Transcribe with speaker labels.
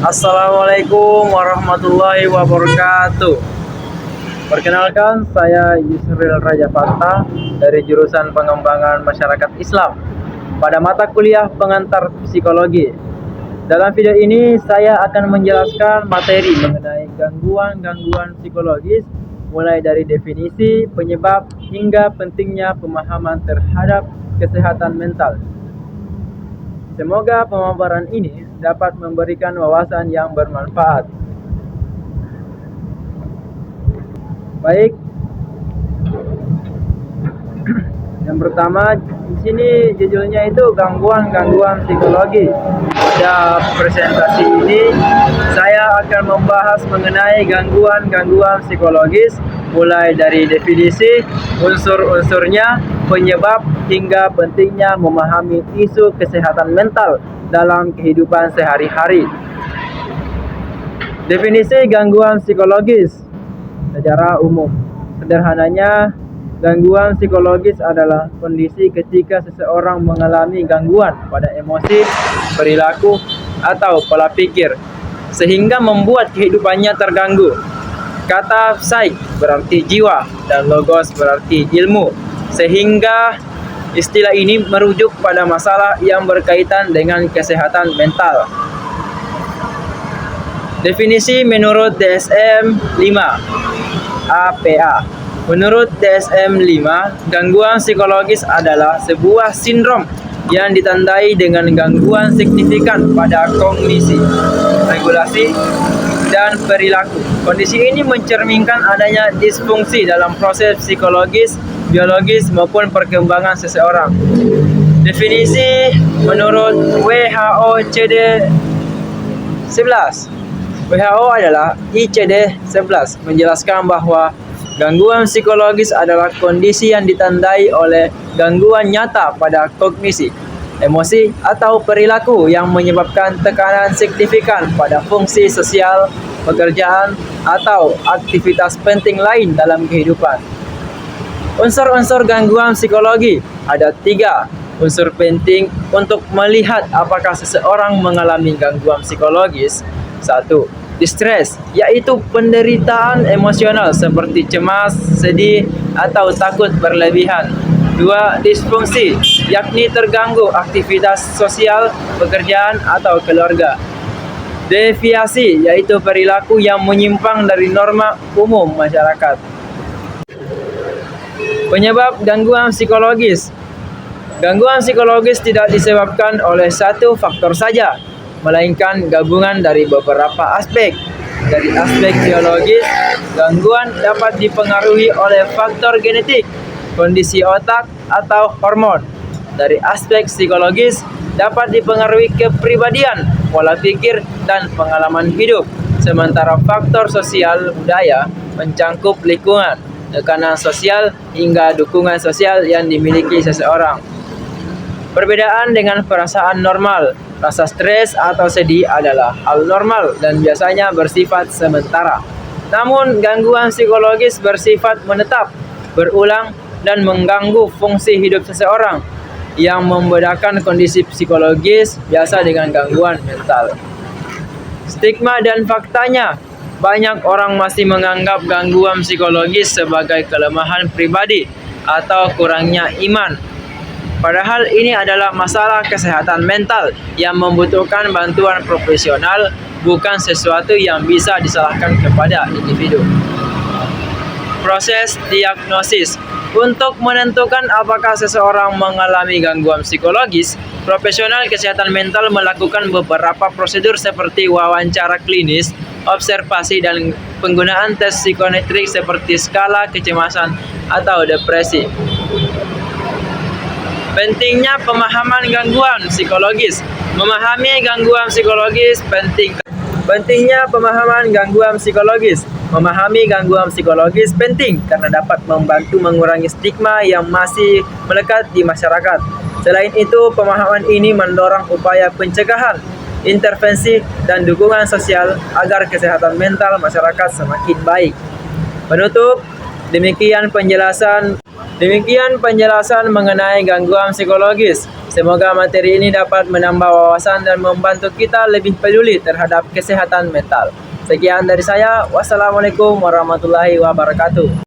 Speaker 1: Assalamualaikum warahmatullahi wabarakatuh. Perkenalkan, saya Yusril Raja Fanta dari jurusan Pengembangan Masyarakat Islam pada mata kuliah Pengantar Psikologi. Dalam video ini saya akan menjelaskan materi mengenai gangguan-gangguan psikologis, mulai dari definisi, penyebab, hingga pentingnya pemahaman terhadap kesehatan mental. Semoga pemaparan ini dapat memberikan wawasan yang bermanfaat. Baik, yang pertama di sini judulnya itu gangguan-gangguan psikologi. Pada presentasi ini saya akan membahas mengenai gangguan-gangguan psikologis, mulai dari definisi, unsur-unsurnya, penyebab, hingga pentingnya memahami isu kesehatan mental dalam kehidupan sehari-hari. Definisi gangguan psikologis secara umum. Sederhananya, gangguan psikologis adalah kondisi ketika seseorang mengalami gangguan pada emosi, perilaku, atau pola pikir, sehingga membuat kehidupannya terganggu. Kata psik berarti jiwa dan logos berarti ilmu, sehingga istilah ini merujuk pada masalah yang berkaitan dengan kesehatan mental. Definisi menurut DSM-5 APA. Menurut DSM-5, gangguan psikologis adalah sebuah sindrom yang ditandai dengan gangguan signifikan pada kognisi, regulasi, dan perilaku. Kondisi ini mencerminkan adanya disfungsi dalam proses psikologis, biologis, maupun perkembangan seseorang. Definisi menurut WHO-ICD-11. WHO adalah ICD-11 menjelaskan bahwa gangguan psikologis adalah kondisi yang ditandai oleh gangguan nyata pada kognisi, emosi, atau perilaku yang menyebabkan tekanan signifikan pada fungsi sosial, pekerjaan, atau aktivitas penting lain dalam kehidupan. Unsur-unsur gangguan psikologi ada 3 unsur penting untuk melihat apakah seseorang mengalami gangguan psikologis. 1. Distress, yaitu penderitaan emosional seperti cemas, sedih, atau takut berlebihan. 2. Disfungsi, yakni terganggu aktivitas sosial, pekerjaan, atau keluarga. Deviasi, yaitu perilaku yang menyimpang dari norma umum masyarakat. Penyebab gangguan psikologis. Gangguan psikologis tidak disebabkan oleh satu faktor saja, melainkan gabungan dari beberapa aspek. Dari aspek biologis, gangguan dapat dipengaruhi oleh faktor genetik, kondisi otak, atau hormon. Dari aspek psikologis, dapat dipengaruhi kepribadian, pola pikir, dan pengalaman hidup. Sementara faktor sosial budaya mencangkup lingkungan, tekanan sosial, hingga dukungan sosial yang dimiliki seseorang. Perbedaan dengan perasaan normal. Rasa stres atau sedih adalah hal normal dan biasanya bersifat sementara. Namun, gangguan psikologis bersifat menetap, berulang, dan mengganggu fungsi hidup seseorang. Yang membedakan kondisi psikologis biasa dengan gangguan mental. Stigma dan faktanya. Banyak orang masih menganggap gangguan psikologis sebagai kelemahan pribadi atau kurangnya iman. Padahal ini adalah masalah kesehatan mental yang membutuhkan bantuan profesional, bukan sesuatu yang bisa disalahkan kepada individu. Proses diagnosis. Untuk menentukan apakah seseorang mengalami gangguan psikologis, profesional kesehatan mental melakukan beberapa prosedur seperti wawancara klinis, observasi, dan penggunaan tes psikometrik seperti skala kecemasan atau depresi. Pentingnya pemahaman gangguan psikologis. Memahami gangguan psikologis penting. Pentingnya pemahaman gangguan psikologis. Memahami gangguan psikologis penting karena dapat membantu mengurangi stigma yang masih melekat di masyarakat. Selain itu, pemahaman ini mendorong upaya pencegahan, intervensi, dan dukungan sosial agar kesehatan mental masyarakat semakin baik. Penutup, demikian penjelasan Demikian penjelasan mengenai gangguan psikologis. Semoga materi ini dapat menambah wawasan dan membantu kita lebih peduli terhadap kesehatan mental. Sekian dari saya. Wassalamualaikum warahmatullahi wabarakatuh.